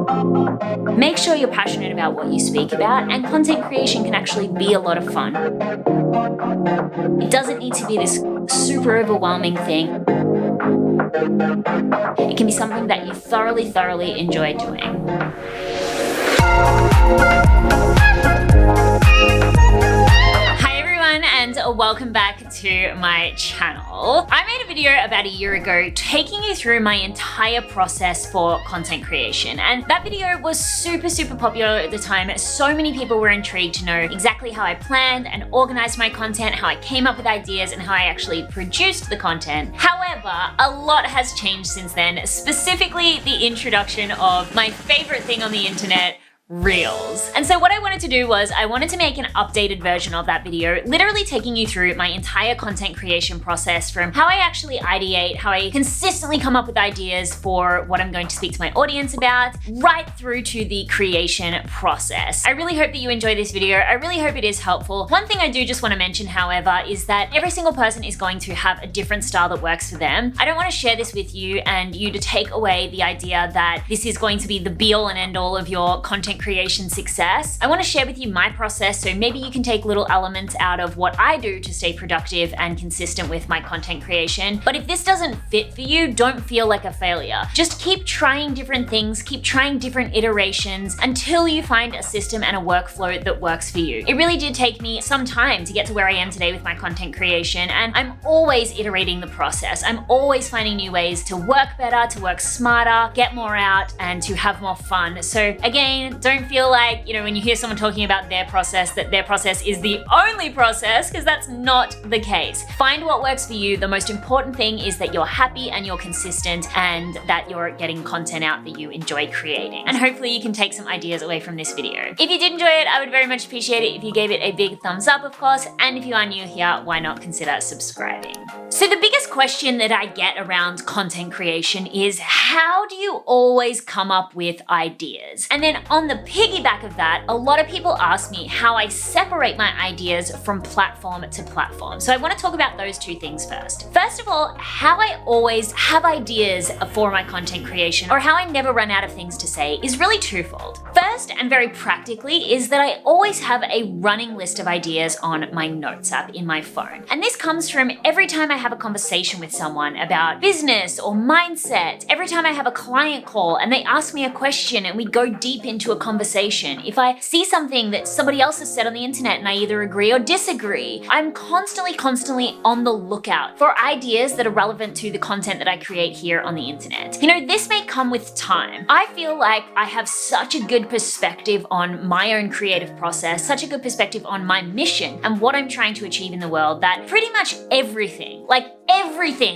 Make sure you're passionate about what you speak about, and content creation can actually be a lot of fun. It doesn't need to be this super overwhelming thing. It can be something that you thoroughly enjoy doing. And welcome back to my channel. I made a video about a year ago taking you through my entire process for content creation, and that video was super popular at the time. So many people were intrigued to know exactly how I planned and organized my content, how I came up with ideas, and how I actually produced the content. However, a lot has changed since then, specifically the introduction of my favorite thing on the internet, Reels. And so what I wanted to do was I wanted to make an updated version of that video, literally taking you through my entire content creation process, from how I actually ideate, how I consistently come up with ideas for what I'm going to speak to my audience about, right through to the creation process. I really hope that you enjoy this video. I really hope it is helpful. One thing I do just want to mention, however, is that every single person is going to have a different style that works for them. I don't want to share this with you and you to take away the idea that this is going to be the be-all and end-all of your content creation success. I want to share with you my process, so maybe you can take little elements out of what I do to stay productive and consistent with my content creation. But if this doesn't fit for you, don't feel like a failure. Just keep trying different things, keep trying different iterations until you find a system and a workflow that works for you. It really did take me some time to get to where I am today with my content creation, and I'm always iterating the process. I'm always finding new ways to work better, to work smarter, get more out, and to have more fun. So again, don't feel like, when you hear someone talking about their process, that their process is the only process, because that's not the case. Find what works for you. The most important thing is that you're happy and you're consistent and that you're getting content out that you enjoy creating. And hopefully you can take some ideas away from this video. If you did enjoy it, I would very much appreciate it if you gave it a big thumbs up, of course. And if you are new here, why not consider subscribing? So the biggest question that I get around content creation is, how do you always come up with ideas? And then on the piggyback of that, a lot of people ask me how I separate my ideas from platform to platform. So I want to talk about those two things first. First of all, how I always have ideas for my content creation, or how I never run out of things to say, is really twofold. First, and very practically, is that I always have a running list of ideas on my notes app in my phone. And this comes from every time I have a conversation with someone about business or mindset, every time I have a client call and they ask me a question and we go deep into a conversation. If I see something that somebody else has said on the internet and I either agree or disagree, I'm constantly on the lookout for ideas that are relevant to the content that I create here on the internet. This may come with time. I feel like I have such a good perspective on my own creative process, such a good perspective on my mission and what I'm trying to achieve in the world, that pretty much everything,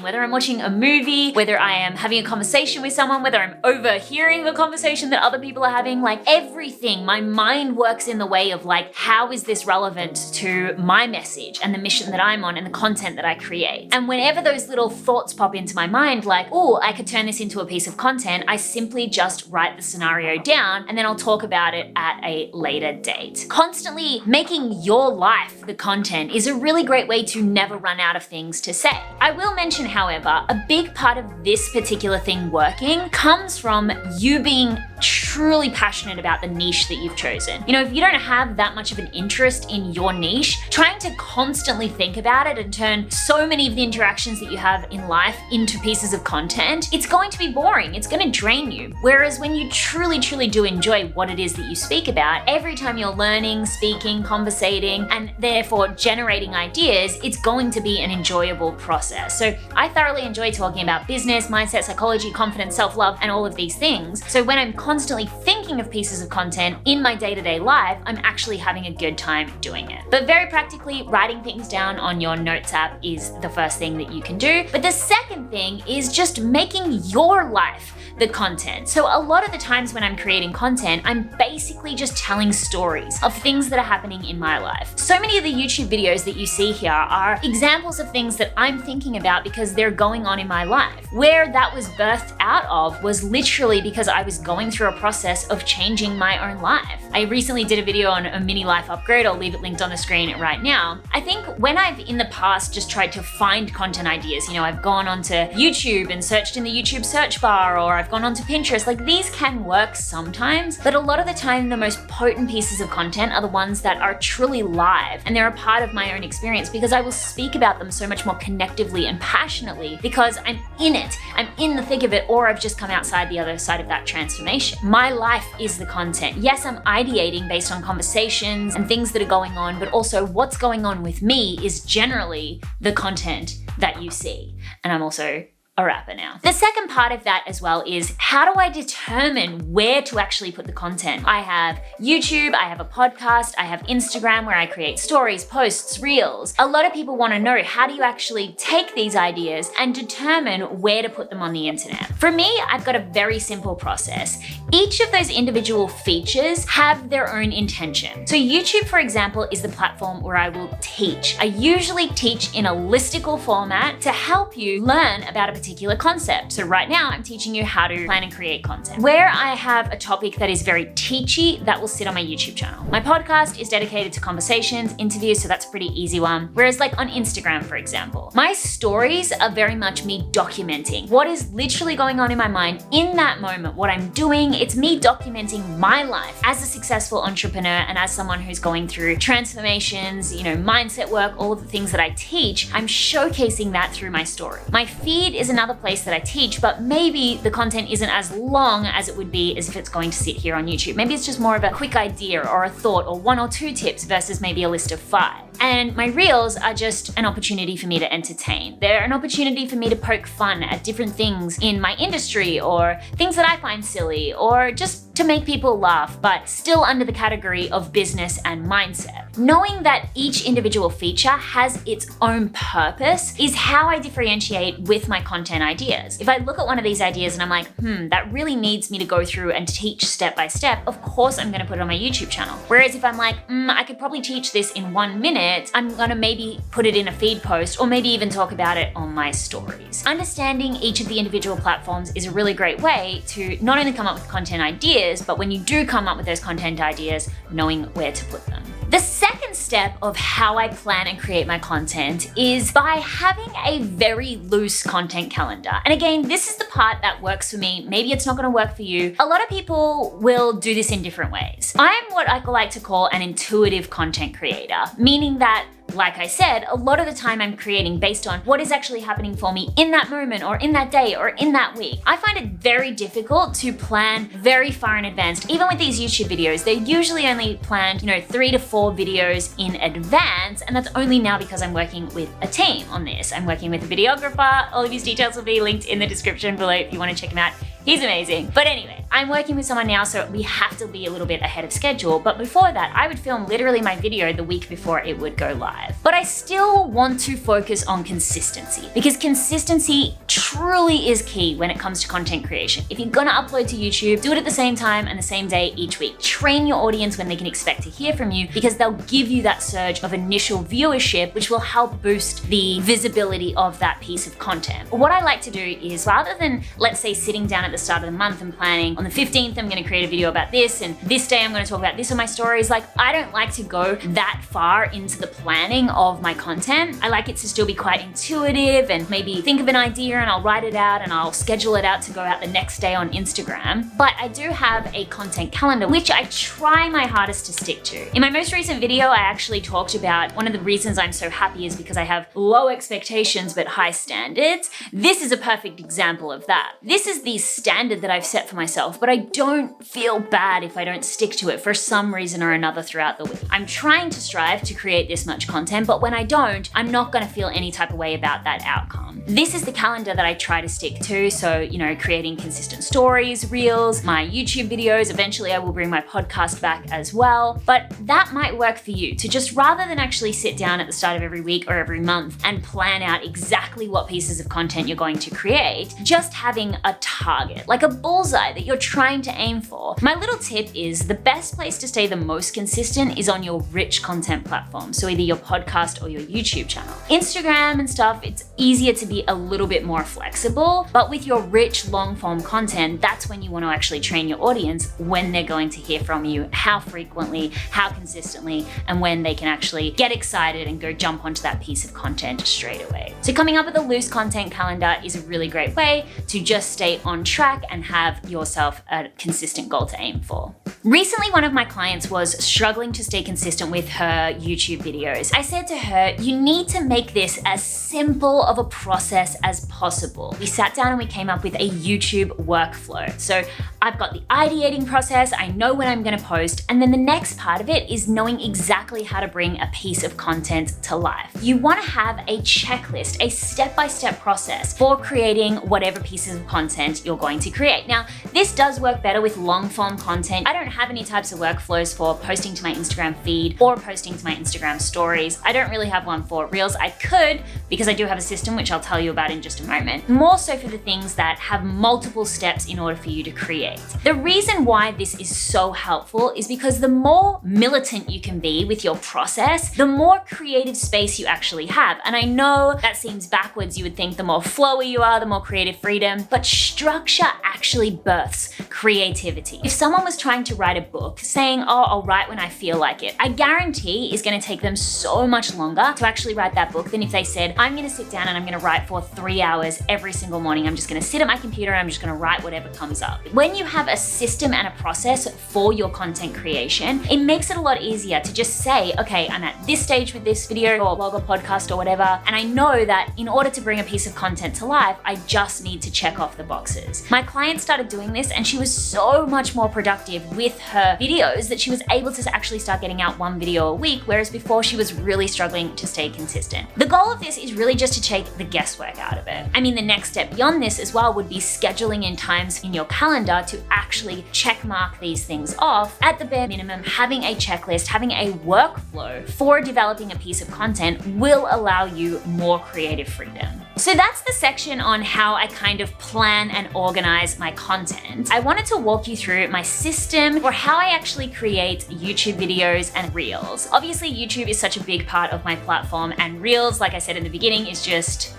whether I'm watching a movie, whether I am having a conversation with someone, whether I'm overhearing the conversation that other people are having, everything, my mind works in the way of how is this relevant to my message and the mission that I'm on and the content that I create? And whenever those little thoughts pop into my mind, oh, I could turn this into a piece of content, I simply just write the scenario down and then I'll talk about it at a later date. Constantly making your life the content is a really great way to never run out of things to say. I will mention, however, a big part of this particular thing working comes from you being truly passionate about the niche that you've chosen. If you don't have that much of an interest in your niche, trying to constantly think about it and turn so many of the interactions that you have in life into pieces of content, it's going to be boring. It's going to drain you. Whereas when you truly do enjoy what it is that you speak about, every time you're learning, speaking, conversating, and therefore generating ideas, it's going to be an enjoyable process. So I thoroughly enjoy talking about business, mindset, psychology, confidence, self-love, and all of these things. So when I'm constantly thinking of pieces of content in my day-to-day life, I'm actually having a good time doing it. But very practically, writing things down on your notes app is the first thing that you can do. But the second thing is just making your life the content. So a lot of the times when I'm creating content, I'm basically just telling stories of things that are happening in my life. So many of the YouTube videos that you see here are examples of things that I'm thinking about because they're going on in my life. Where that was birthed out of was literally because I was going through a process of changing my own life. I recently did a video on a mini life upgrade. I'll leave it linked on the screen right now. I think when I've in the past just tried to find content ideas, I've gone onto YouTube and searched in the YouTube search bar, or I've gone onto Pinterest. Like, these can work sometimes, but a lot of the time the most potent pieces of content are the ones that are truly live and they're a part of my own experience, because I will speak about them so much more connectively and passionately because I'm in it. I'm in the thick of it, or I've just come outside the other side of that transformation. My life is the content. Yes, I'm ideating based on conversations and things that are going on, but also what's going on with me is generally the content that you see. And I'm also a rapper now. The second part of that as well is, how do I determine where to actually put the content? I have YouTube, I have a podcast, I have Instagram where I create stories, posts, reels. A lot of people want to know, how do you actually take these ideas and determine where to put them on the internet? For me, I've got a very simple process. Each of those individual features have their own intention. So YouTube, for example, is the platform where I will teach. I usually teach in a listicle format to help you learn about a particular concept. So right now I'm teaching you how to plan and create content. Where I have a topic that is very teachy, that will sit on my YouTube channel. My podcast is dedicated to conversations, interviews, so that's a pretty easy one. Whereas like on Instagram, for example, my stories are very much me documenting what is literally going on in my mind in that moment, what I'm doing. It's me documenting my life as a successful entrepreneur and as someone who's going through transformations, mindset work, all of the things that I teach. I'm showcasing that through my story. My feed is another place that I teach, but maybe the content isn't as long as it would be as if it's going to sit here on YouTube. Maybe it's just more of a quick idea or a thought or 1 or 2 tips versus maybe a list of 5. And my reels are just an opportunity for me to entertain. They're an opportunity for me to poke fun at different things in my industry or things that I find silly, or just to make people laugh, but still under the category of business and mindset. Knowing that each individual feature has its own purpose is how I differentiate with my content ideas. If I look at one of these ideas and I'm like, that really needs me to go through and teach step by step, of course I'm gonna put it on my YouTube channel. Whereas if I'm like, I could probably teach this in 1 minute, I'm gonna maybe put it in a feed post or maybe even talk about it on my stories. Understanding each of the individual platforms is a really great way to not only come up with content ideas, but when you do come up with those content ideas, knowing where to put them. The second step of how I plan and create my content is by having a very loose content calendar. And again, this is the part that works for me. Maybe it's not gonna work for you. A lot of people will do this in different ways. I'm what I like to call an intuitive content creator, meaning that, like I said, a lot of the time I'm creating based on what is actually happening for me in that moment or in that day or in that week. I find it very difficult to plan very far in advance. Even with these YouTube videos, they're usually only planned, 3 to 4 videos in advance. And that's only now because I'm working with a team on this. I'm working with a videographer. All of his details will be linked in the description below if you want to check him out. He's amazing. But anyway, I'm working with someone now, so we have to be a little bit ahead of schedule. But before that, I would film literally my video the week before it would go live. But I still want to focus on consistency, because consistency truly is key when it comes to content creation. If you're gonna upload to YouTube, do it at the same time and the same day each week. Train your audience when they can expect to hear from you, because they'll give you that surge of initial viewership, which will help boost the visibility of that piece of content. What I like to do is, rather than, let's say, sitting down at the start of the month and planning, on the 15th I'm gonna create a video about this, and this day I'm gonna talk about this on my stories, I don't like to go that far into the planning of my content. I like it to still be quite intuitive, and maybe think of an idea and I'll write it out and I'll schedule it out to go out the next day on Instagram. But I do have a content calendar, which I try my hardest to stick to. In my most recent video, I actually talked about one of the reasons I'm so happy is because I have low expectations but high standards. This is a perfect example of that. This is the standard that I've set for myself, but I don't feel bad if I don't stick to it for some reason or another throughout the week. I'm trying to strive to create this much content, but when I don't, I'm not gonna feel any type of way about that outcome. This is the calendar that I try to stick to. So, creating consistent stories, reels, my YouTube videos. Eventually I will bring my podcast back as well. But that might work for you, to just, rather than actually sit down at the start of every week or every month and plan out exactly what pieces of content you're going to create, just having a target, like a bullseye that you're trying to aim for. My little tip is, the best place to stay the most consistent is on your rich content platform. So either your podcast or your YouTube channel. Instagram and stuff, it's easier to be a little bit more flexible, but with your rich long form content, that's when you want to actually train your audience when they're going to hear from you, how frequently, how consistently, and when they can actually get excited and go jump onto that piece of content straight away. So coming up with a loose content calendar is a really great way to just stay on track track and have yourself a consistent goal to aim for. Recently, one of my clients was struggling to stay consistent with her YouTube videos. I said to her, you need to make this as simple of a process as possible. We sat down and we came up with a YouTube workflow. So I've got the ideating process, I know when I'm gonna post, and then the next part of it is knowing exactly how to bring a piece of content to life. You wanna have a checklist, a step-by-step process for creating whatever pieces of content you're going to create. Now, this does work better with long-form content. I don't have any types of workflows for posting to my Instagram feed or posting to my Instagram stories. I don't really have one for Reels. I could, because I do have a system which I'll tell you about in just a moment. More so for the things that have multiple steps in order for you to create. The reason why this is so helpful is because the more militant you can be with your process, the more creative space you actually have. And I know that seems backwards. You would think the more flowy you are, the more creative freedom, but structure actually births creativity. If someone was trying to write a book saying, oh, I'll write when I feel like it, I guarantee is gonna take them so much longer to actually write that book than if they said, I'm gonna sit down and I'm gonna write for 3 hours every single morning. I'm just gonna sit at my computer and I'm just gonna write whatever comes up. When you have a system and a process for your content creation, it makes it a lot easier to just say, okay, I'm at this stage with this video or blog or podcast or whatever, and I know that in order to bring a piece of content to life, I just need to check off the boxes. My client started doing this and she was so much more productive with her videos that she was able to actually start getting out 1 video a week, whereas before she was really struggling to stay consistent. The goal of this is really just to take the guesswork out of it. I mean, the next step beyond this as well would be scheduling in times in your calendar to actually check mark these things off. At the bare minimum, having a checklist, having a workflow for developing a piece of content will allow you more creative freedom. So that's the section on how I kind of plan and organize my content. I wanted to walk you through my system for how I actually create YouTube videos and Reels. Obviously, YouTube is such a big part of my platform, and Reels, like I said in the beginning, is just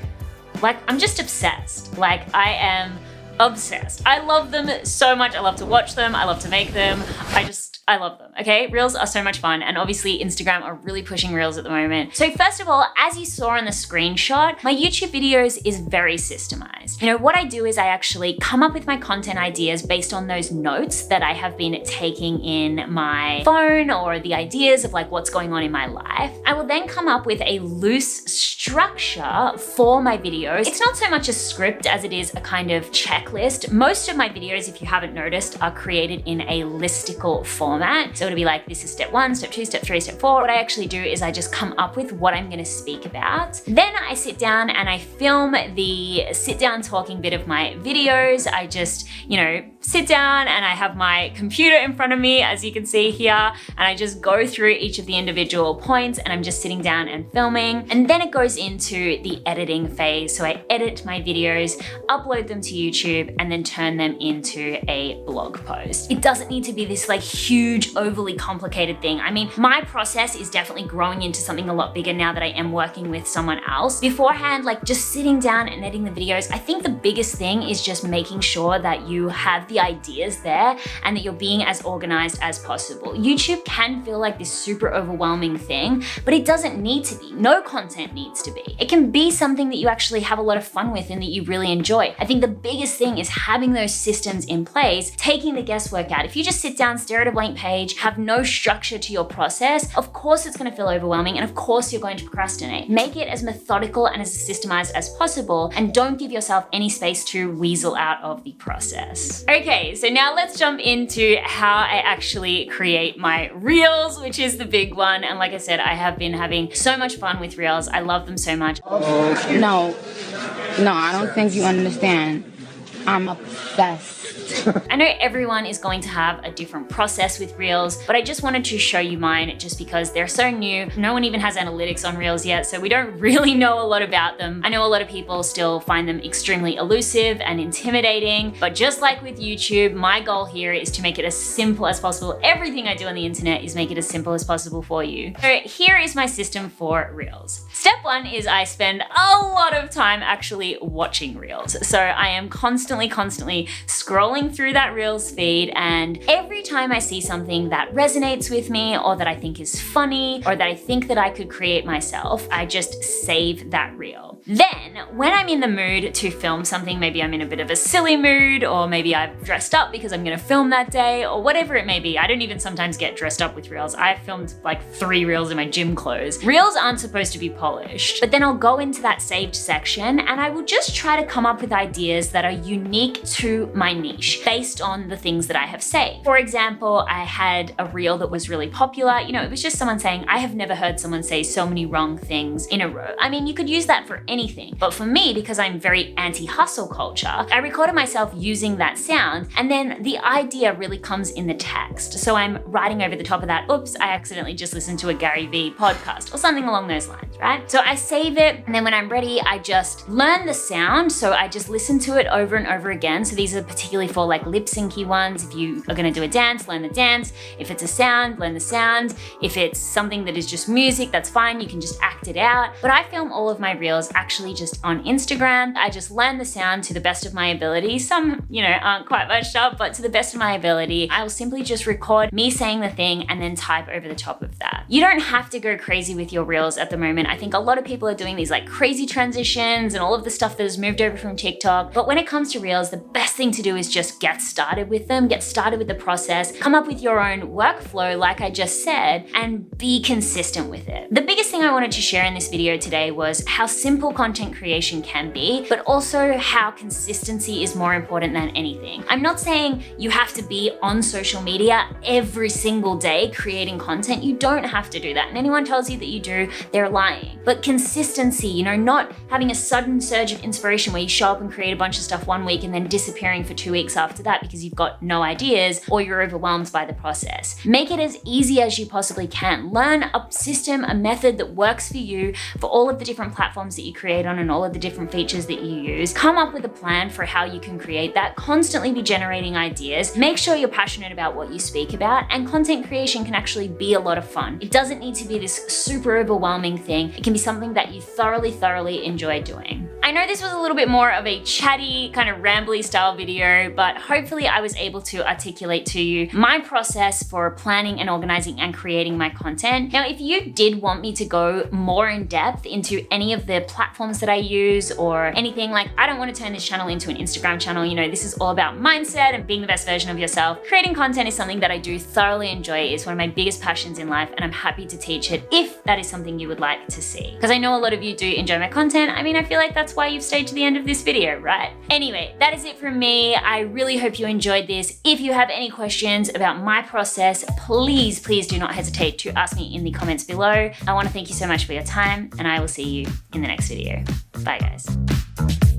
like, I'm just obsessed. Like, I am obsessed. I love them so much. I love to watch them. I love to make them. I love them, okay? Reels are so much fun, and obviously Instagram are really pushing Reels at the moment. So first of all, as you saw in the screenshot, my YouTube videos is very systemized. You know, what I do is I actually come up with my content ideas based on those notes that I have been taking in my phone, or the ideas of like what's going on in my life. I will then come up with a loose structure for my videos. It's not so much a script as it is a kind of checklist. Most of my videos, if you haven't noticed, are created in a listicle format. So it'll be like, this is step 1, step 2, step 3, step 4. What I actually do is I just come up with what I'm gonna speak about. Then I sit down and I film the sit down talking bit of my videos. I just, you know, sit down and I have my computer in front of me, as you can see here, and I just go through each of the individual points, and I'm just sitting down and filming. And then it goes into the editing phase. So I edit my videos, upload them to YouTube, and then turn them into a blog post. It doesn't need to be this like huge, overly complicated thing. I mean, my process is definitely growing into something a lot bigger now that I am working with someone else. Beforehand, like just sitting down and editing the videos, I think the biggest thing is just making sure that you have the ideas there and that you're being as organized as possible. YouTube can feel like this super overwhelming thing, but it doesn't need to be. No content needs to be. It can be something that you actually have a lot of fun with and that you really enjoy. I think the biggest thing is having those systems in place, taking the guesswork out. If you just sit down, stare at a blank page, have no structure to your process, of course it's going to feel overwhelming, and of course you're going to procrastinate. Make it as methodical and as systemized as possible, and don't give yourself any space to weasel out of the process. Okay, so now let's jump into how I actually create my Reels, which is the big one. And like I said, I have been having so much fun with Reels. I love them so much. No, I don't think you understand. I'm obsessed. I know everyone is going to have a different process with Reels, but I just wanted to show you mine just because they're so new. No one even has analytics on Reels yet, so we don't really know a lot about them. I know a lot of people still find them extremely elusive and intimidating, but just like with YouTube, my goal here is to make it as simple as possible. Everything I do on the internet is make it as simple as possible for you. So here is my system for Reels. Step 1 is I spend a lot of time actually watching Reels. So I am constantly scrolling through that Reels feed, and every time I see something that resonates with me or that I think is funny or that I think that I could create myself, I just save that reel. Then when I'm in the mood to film something, maybe I'm in a bit of a silly mood, or maybe I've dressed up because I'm gonna film that day, or whatever it may be. I don't even sometimes get dressed up with reels. I've filmed like 3 reels in my gym clothes. Reels aren't supposed to be polished, but then I'll go into that saved section and I will just try to come up with ideas that are unique to my niche based on the things that I have saved. For example, I had a reel that was really popular. You know, it was just someone saying, I have never heard someone say so many wrong things in a row. I mean, you could use that for anything, but for me, because I'm very anti-hustle culture, I recorded myself using that sound, and then the idea really comes in the text. So I'm writing over the top of that, oops, I accidentally just listened to a Gary Vee podcast or something along those lines, right? So I save it, and then when I'm ready, I just learn the sound. So I just listen to it over and over again. So these are particularly for like lip syncy ones. If you are gonna do a dance, learn the dance. If it's a sound, learn the sound. If it's something that is just music, that's fine. You can just act it out. But I film all of my reels actually just on Instagram. I just learn the sound to the best of my ability. Some, you know, aren't quite matched up, but to the best of my ability, I will simply just record me saying the thing and then type over the top of that. You don't have to go crazy with your reels at the moment. I think a lot of people are doing these like crazy transitions and all of the stuff that has moved over from TikTok. But when it comes to reels, the best thing to do is just get started with them, get started with the process, come up with your own workflow, like I just said, and be consistent with it. The biggest thing I wanted to share in this video today was how simple content creation can be, but also how consistency is more important than anything. I'm not saying you have to be on social media every single day creating content. You don't have to do that. And anyone tells you that you do, they're lying. But consistency, you know, not having a sudden surge of inspiration where you show up and create a bunch of stuff one week and then disappearing for 2 weeks after that because you've got no ideas or you're overwhelmed by the process. Make it as easy as you possibly can. Learn a system, a method that works for you for all of the different platforms that you create on and all of the different features that you use. Come up with a plan for how you can create that. Constantly be generating ideas. Make sure you're passionate about what you speak about, and content creation can actually be a lot of fun. It doesn't need to be this super overwhelming thing. It can be something that you thoroughly enjoy doing. I know this was a little bit more of a chatty, kind of rambly style video, but hopefully I was able to articulate to you my process for planning and organizing and creating my content. Now, if you did want me to go more in depth into any of the platforms that I use or anything, like I don't want to turn this channel into an Instagram channel. You know, this is all about mindset and being the best version of yourself. Creating content is something that I do thoroughly enjoy. It's one of my biggest passions in life, and I'm happy to teach it if that is something you would like to see. Because I know a lot of you do enjoy my content. I mean, I feel like that's why you've stayed to the end of this video, right? Anyway, that is it from me. I really hope you enjoyed this. If you have any questions about my process, please do not hesitate to ask me in the comments below. I want to thank you so much for your time, and I will see you in the next video. Bye, guys.